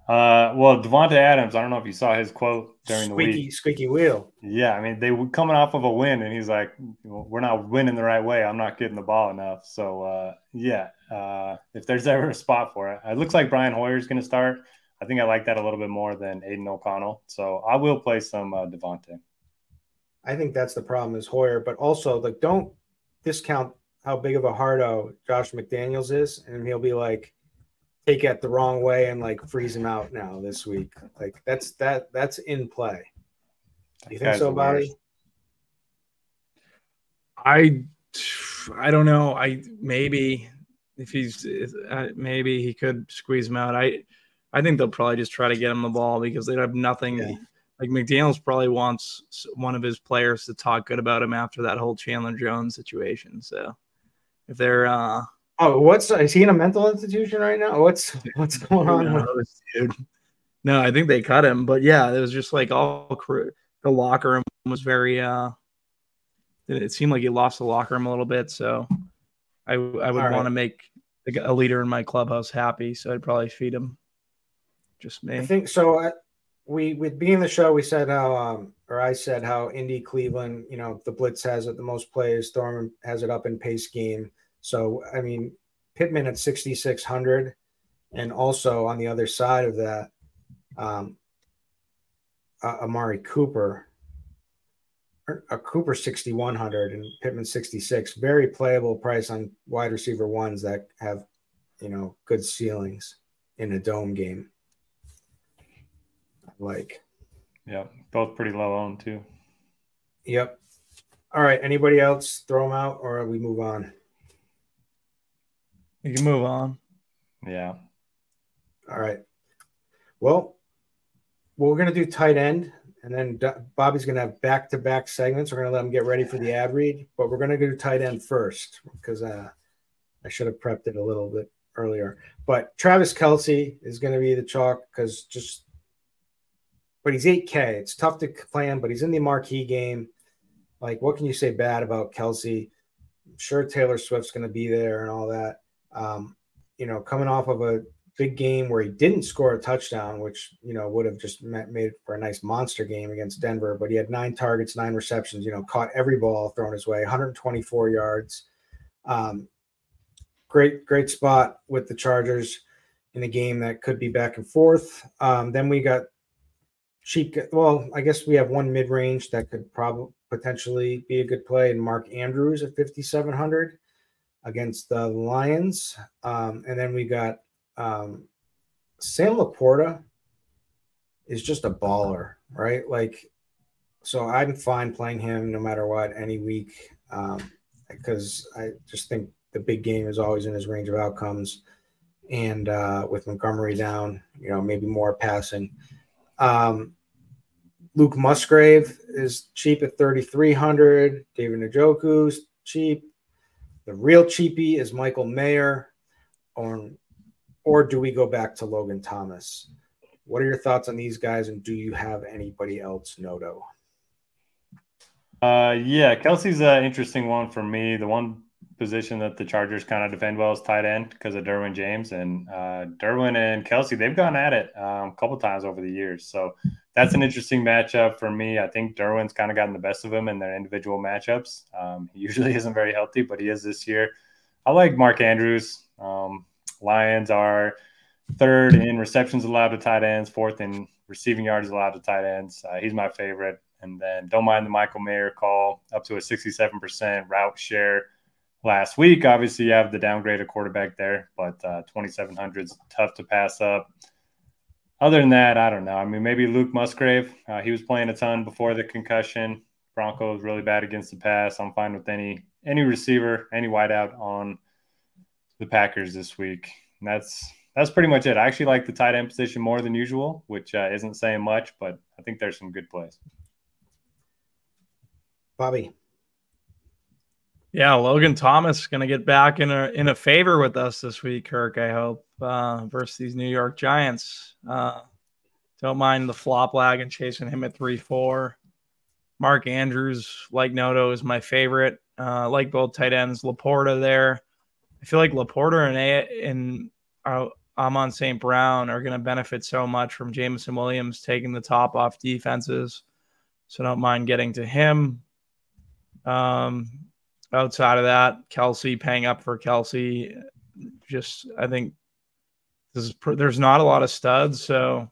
Well, Devontae Adams, I don't know if you saw his quote during the week. Squeaky wheel. Yeah, I mean, they were coming off of a win, and he's like, we're not winning the right way. I'm not getting the ball enough. So, if there's ever a spot for it. It looks like Brian Hoyer's going to start. I think I like that a little bit more than Aiden O'Connell. So I will play some Devontae. I think that's the problem is Hoyer, but also, like, don't discount how big of a hardo Josh McDaniels is, and he'll be like, take it the wrong way and like freeze him out now this week. Like that's in play. Do you think so, Bobby? I don't know. Maybe he could squeeze him out. I think they'll probably just try to get him the ball because they have nothing. Yeah. Like McDaniels probably wants one of his players to talk good about him after that whole Chandler Jones situation. So if they're is he in a mental institution right now? What's going on with dude? No, I think they cut him, but yeah, it was just like the locker room was very it seemed like he lost the locker room a little bit. So I would want to make a leader in my clubhouse happy, so I'd probably feed him. Just me. I think so. With being the show, we said I said how Indy Cleveland, the blitz has it the most plays, Thorman has it up in pace game. So, I mean, Pittman at 6,600, and also on the other side of that, Amari Cooper, Cooper 6,100 and Pittman 66. Very playable price on wide receiver ones that have, good ceilings in a dome game. Yeah, both pretty low owned too. Yep. All right. Anybody else throw them out, or we move on? You can move on. Yeah. All right. Well, we're going to do tight end, and then Bobby's going to have back-to-back segments. We're going to let him get ready for the ad read, but we're going to do tight end first because I should have prepped it a little bit earlier. But Travis Kelce is going to be the chalk but he's 8K. It's tough to play him, but he's in the marquee game. Like, what can you say bad about Kelce? I'm sure Taylor Swift's going to be there and all that. Coming off of a big game where he didn't score a touchdown, which, would have just made it for a nice monster game against Denver. But he had 9 targets, 9 receptions, caught every ball thrown his way, 124 yards. Great spot with the Chargers in a game that could be back and forth. Then we got cheap. Well, I guess we have one mid-range that could probably potentially be a good play, and Mark Andrews at 5,700 against the Lions. And then we got Sam Laporta is just a baller, right? So I'm fine playing him no matter what any week because I just think the big game is always in his range of outcomes. And with Montgomery down, maybe more passing. Luke Musgrave is cheap at 3,300. David Njoku's cheap. The real cheapie is Michael Mayer. Or do we go back to Logan Thomas? What are your thoughts on these guys, and do you have anybody else, Noto? Kelsey's an interesting one for me. The one position that the Chargers kind of defend well is tight end because of Derwin James. And Derwin and Kelsey, they've gone at it a couple times over the years. So that's an interesting matchup for me. I think Derwin's kind of gotten the best of him in their individual matchups. He usually isn't very healthy, but he is this year. I like Mark Andrews. Lions are 3rd in receptions allowed to tight ends, 4th in receiving yards allowed to tight ends. He's my favorite. And then don't mind the Michael Mayer call, up to a 67% route share last week. Obviously, you have the downgraded quarterback there, but 2,700 is tough to pass up. Other than that, I don't know. I mean, maybe Luke Musgrave. He was playing a ton before the concussion. Broncos really bad against the pass. I'm fine with any receiver, any wideout on the Packers this week. And that's pretty much it. I actually like the tight end position more than usual, which isn't saying much, but I think there's some good plays. Bobby. Yeah, Logan Thomas is going to get back in a favor with us this week, Kirk, I hope, versus these New York Giants. Don't mind the flop lag and chasing him at 3-4. Mark Andrews, like Noto, is my favorite. Like both tight ends, Laporta there. I feel like Laporta and Amon St. Brown are going to benefit so much from Jameson Williams taking the top off defenses. So don't mind getting to him. Outside of that, Kelsey, paying up for Kelsey. I think there's not a lot of studs, so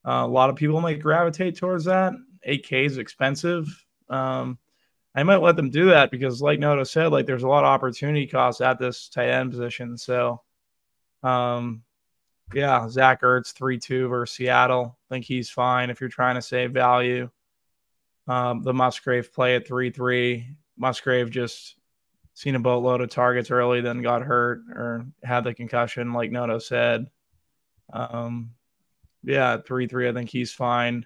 a lot of people might gravitate towards that. 8K is expensive. I might let them do that because, like Noto said, like there's a lot of opportunity costs at this tight end position. So, yeah, Zach Ertz 3-2 versus Seattle. I think he's fine if you're trying to save value. The Musgrave play at 3-3. Musgrave just seen a boatload of targets early, then got hurt or had the concussion, like Noto said. Yeah, at 3-3, I think he's fine.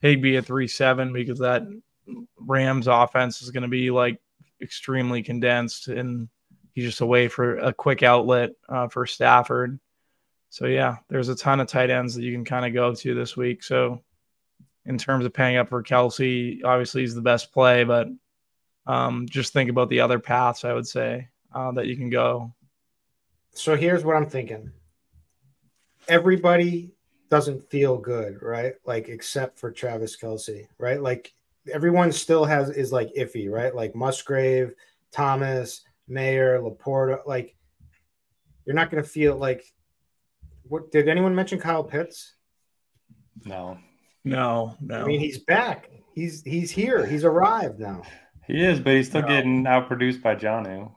Higbee at 3-7 because that Rams offense is going to be like extremely condensed, and he's just away for a quick outlet for Stafford. So, yeah, there's a ton of tight ends that you can kind of go to this week. So, in terms of paying up for Kelsey, obviously he's the best play, but just think about the other paths, I would say, that you can go. So here's what I'm thinking. Everybody doesn't feel good, right? Like, except for Travis Kelce, right? Like, everyone still is like iffy, right? Like Musgrave, Thomas, Mayer, Laporta. Like, you're not going to feel like – what did anyone mention Kyle Pitts? No. No. I mean, he's back. He's here. He's arrived now. He is, but he's still getting outproduced by Jonnu.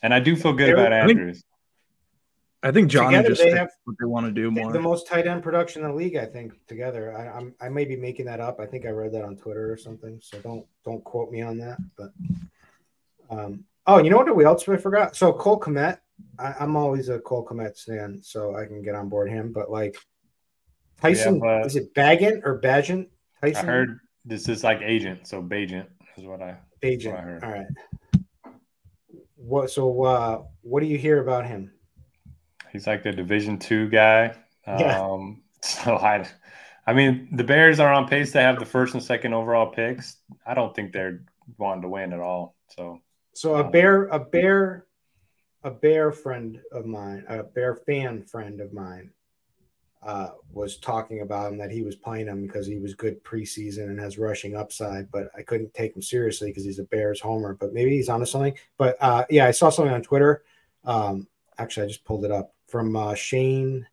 And I do feel good about Andrews. I think Jonnu just have what they want to do more. The most tight end production in the league, I think, together. I may be making that up. I think I read that on Twitter or something. So don't quote me on that. But you know what else we forgot? So Cole Kmet. I'm always a Cole Kmet stan, so I can get on board him. But like Tyson, is it Bagent or Bagent? Tyson. I heard this is like agent, so Bagent is what I heard. All right. What do you hear about him? He's like the Division II guy. Yeah. So I mean, the Bears are on pace to have the first and second overall picks. I don't think they're wanting to win at all. So a Bear friend of mine, a Bear fan friend of mine, was talking about him, that he was playing him because he was good preseason and has rushing upside, but I couldn't take him seriously because he's a Bears homer. But maybe he's onto something. But I saw something on Twitter. Actually, I just pulled it up from Shane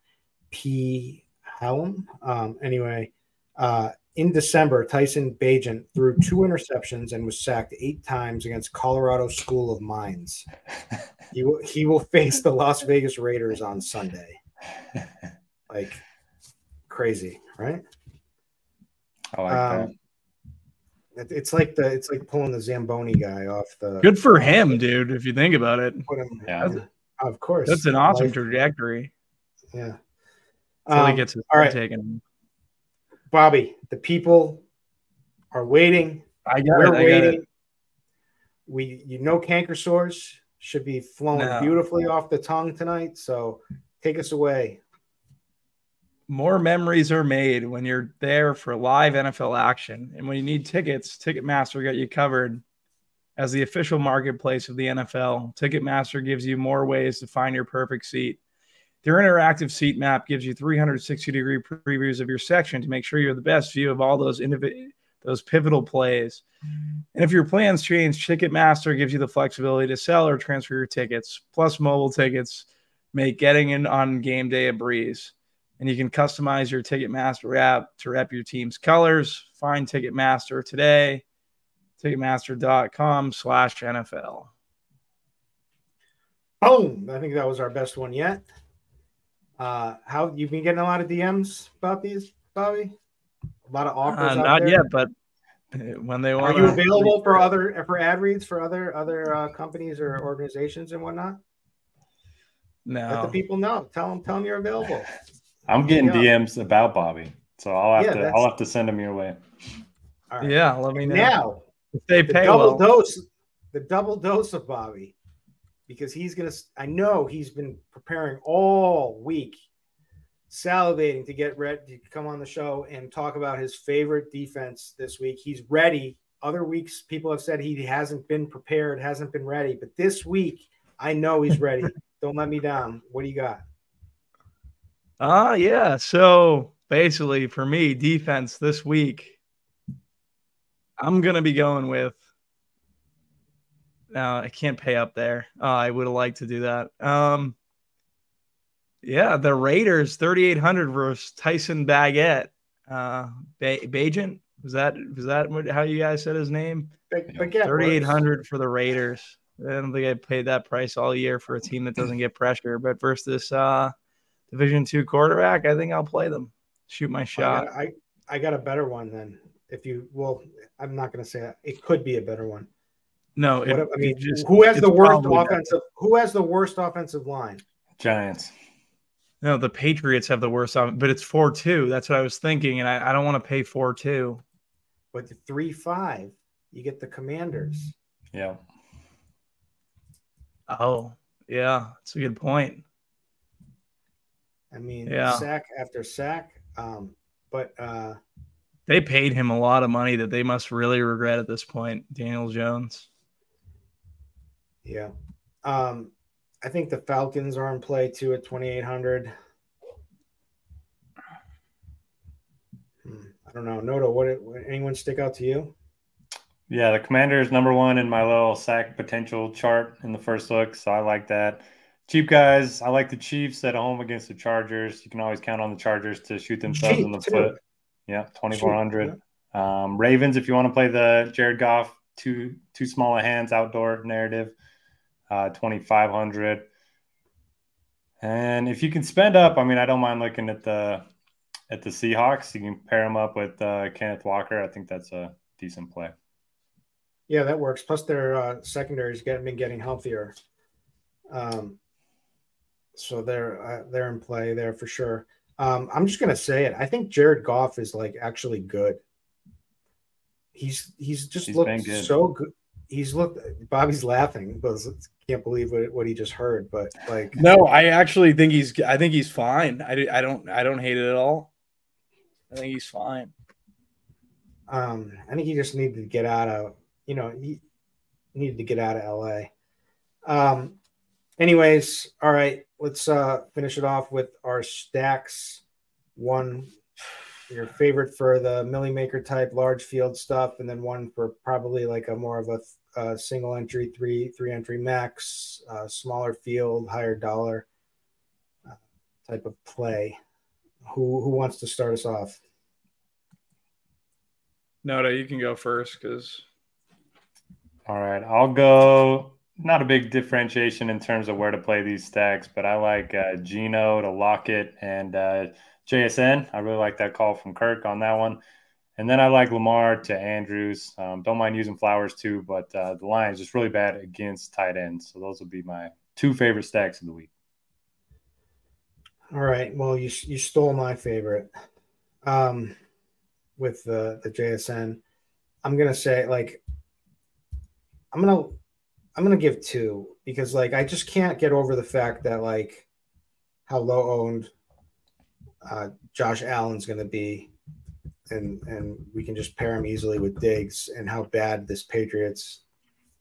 P. Hallam. Anyway, in December, Tyson Bagent threw 2 interceptions and was sacked 8 times against Colorado School of Mines. He will face the Las Vegas Raiders on Sunday. Like, crazy, right? I like that. It's like pulling the Zamboni guy off the. Good for him, dude. If you think about it, of course, that's an awesome trajectory. Yeah, He gets his taken. Bobby, the people are waiting. We're waiting. Canker sores should be flowing beautifully off the tongue tonight. So take us away. More memories are made when you're there for live NFL action. And when you need tickets, Ticketmaster got you covered. As the official marketplace of the NFL, Ticketmaster gives you more ways to find your perfect seat. Their interactive seat map gives you 360-degree previews of your section to make sure you have the best view of all those pivotal plays. And if your plans change, Ticketmaster gives you the flexibility to sell or transfer your tickets. Plus, mobile tickets make getting in on game day a breeze. And you can customize your Ticketmaster app to rep your team's colors. Find Ticketmaster today. Ticketmaster.com/NFL. Boom! I think that was our best one yet. How you've been getting a lot of DMs about these, Bobby? A lot of offers out not there? yet, but when they want. Are you available for ad reads for other companies or organizations and whatnot? No. Let the people know. Tell them you're available. I'm getting DMs about Bobby, so I'll have to send them your way. All right. Yeah, let me know. Now, if they pay the double dose of Bobby, because I know he's been preparing all week, salivating to get ready to come on the show and talk about his favorite defense this week. He's ready. Other weeks, people have said he hasn't been prepared, hasn't been ready, but this week, I know he's ready. Don't let me down. What do you got? Yeah. So basically, for me, defense this week, I'm going to be going with. I can't pay up there. I would have liked to do that. Yeah, the Raiders 3,800 versus Tyson Baguette. Bagent, was that how you guys said his name? Baguette. 3,800 for the Raiders. I don't think I paid that price all year for a team that doesn't get pressure. But versus this Division II quarterback, I think I'll play them. Shoot my shot. I got a better one then. I'm not going to say that. It could be a better one. No, who has the worst offensive? Who has the worst offensive line? Giants. No, the Patriots have the worst offense, but it's 4-2. That's what I was thinking, and I don't want to pay 4-2. But the 3-5, you get the Commanders. Yeah. Oh, yeah, that's a good point. I mean, yeah. Sack after sack. But they paid him a lot of money that they must really regret at this point, Daniel Jones. Yeah. I think the Falcons are in play too at 2,800. I don't know. Noto, what anyone stick out to you? Yeah, the Commanders number one in my little sack potential chart in the first look, so I like that. Cheap guys, I like the Chiefs at home against the Chargers. You can always count on the Chargers to shoot themselves in the foot. Yeah, 2,400. Yeah. Ravens, if you want to play the Jared Goff too small a hands outdoor narrative, 2,500. And if you can spend up, I mean, I don't mind looking at the Seahawks. You can pair them up with Kenneth Walker. I think that's a decent play. Yeah, that works. Plus, their secondary's been getting healthier. So they're in play there for sure. I'm just gonna say it. I think Jared Goff is actually good. He's looked so good. Bobby's laughing because can't believe what he just heard. But no, I actually think he's fine. I don't hate it at all. I think he's fine. I think he just needed to get out of he needed to get out of LA. Anyways, all right, let's finish it off with our stacks. One, your favorite for the Millie Maker type large field stuff, and then one for probably a more of a single entry, three entry max, smaller field, higher dollar type of play. Who wants to start us off? Noto, you can go first because. All right, I'll go. Not a big differentiation in terms of where to play these stacks, but I like Geno to Lockett and JSN. I really like that call from Kirk on that one. And then I like Lamar to Andrews. Don't mind using Flowers too, but the line is just really bad against tight ends. So those would be my two favorite stacks of the week. All right. Well, you stole my favorite with the JSN. I'm going to say I'm going to give two because I just can't get over the fact that how low owned Josh Allen's going to be. And we can just pair him easily with Diggs and how bad this Patriots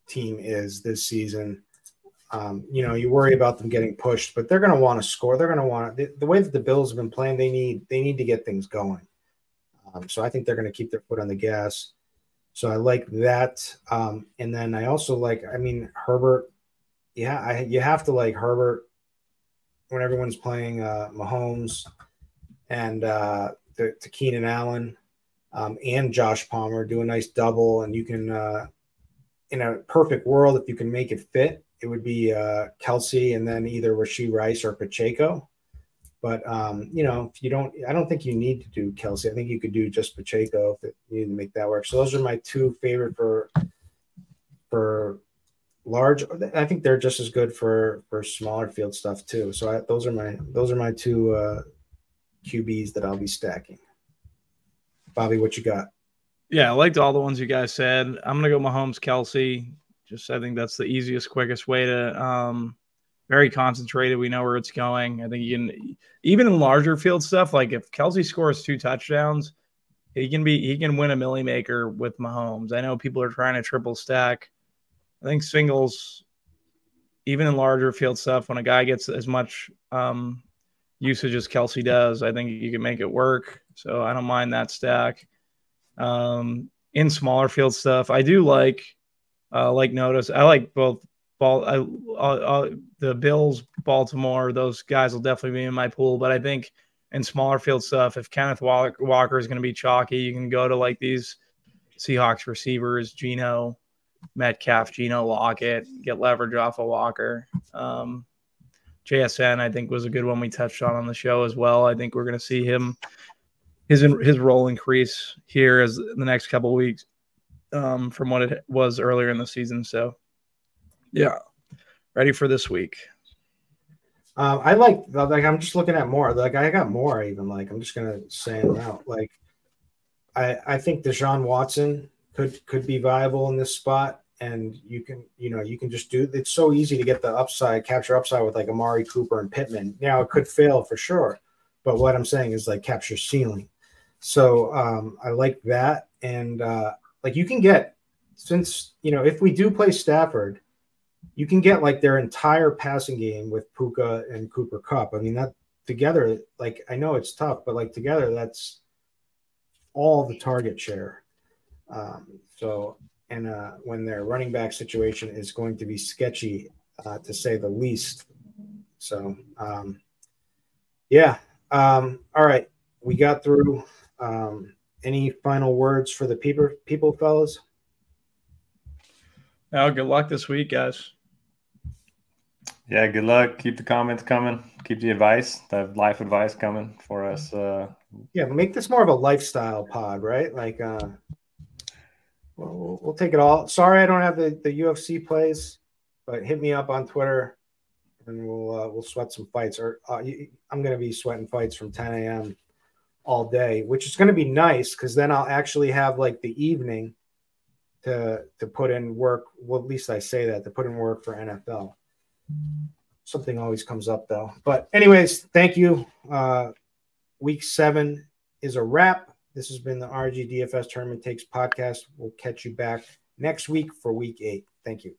team is this season. You worry about them getting pushed, but they're going to want to score. They're going to want the way that the Bills have been playing. They need to get things going. So I think they're going to keep their foot on the gas. So I like that. And then I also Herbert. Yeah, you have to like Herbert when everyone's playing Mahomes. and to Keenan Allen and Josh Palmer, do a nice double, and you can, in a perfect world, if you can make it fit, it would be Kelsey and then either Rashee Rice or Pacheco. But, if you don't, I don't think you need to do Kelsey. I think you could do just Pacheco if you need to make that work. So those are my two favorite for large. I think they're just as good for smaller field stuff too. So those are my two QBs that I'll be stacking. Bobby, what you got? Yeah, I liked all the ones you guys said. I'm gonna go Mahomes, Kelsey. I think that's the easiest, quickest way to very concentrated. We know where it's going. I think you can, even in larger field stuff, like if Kelsey scores 2 touchdowns, he can win a milli maker with Mahomes. I know people are trying to triple stack. I think singles, even in larger field stuff, when a guy gets as much usage as Kelsey does, I think you can make it work. So I don't mind that stack. In smaller field stuff, I do like notice. I like both the Bills, Baltimore. Those guys will definitely be in my pool. But I think in smaller field stuff, if Kenneth Walker is going to be chalky, you can go to like these Seahawks receivers, Geno, Metcalf, Geno Lockett, get leverage off of Walker. JSN, I think, was a good one we touched on the show as well. I think we're going to see his role increase here as the next couple of weeks from what it was earlier in the season. So, yeah, ready for this week. I like I'm just looking at more. Like I got more even. Like I'm just gonna say them out. Like I think Deshaun Watson could be viable in this spot, and you can just do. It's so easy to get the capture upside with like Amari Cooper and Pittman. Now it could fail for sure, but what I'm saying is like capture ceiling. So I like that, and like you can get, since if we do play Stafford, you can get like their entire passing game with Puka and Cooper Kupp. I mean, that together, like I know it's tough, but like together, that's all the target share. When their running back situation is going to be sketchy, to say the least. So, all right, we got through. Any final words for the people, fellas? Now, good luck this week, guys. Yeah, good luck. Keep the comments coming. Keep the life advice coming for us. Yeah, make this more of a lifestyle pod, right? Like, we'll take it all. Sorry, I don't have the UFC plays, but hit me up on Twitter, and we'll sweat some fights. Or I'm going to be sweating fights from 10 a.m. all day, which is going to be nice because then I'll actually have like the evening to put in work. Well, at least I say that, to put in work for NFL. Something always comes up though. But anyways, thank you. Week 7 is a wrap. This has been the RG DFS Tournament Takes podcast. We'll catch you back next week for week 8. Thank you.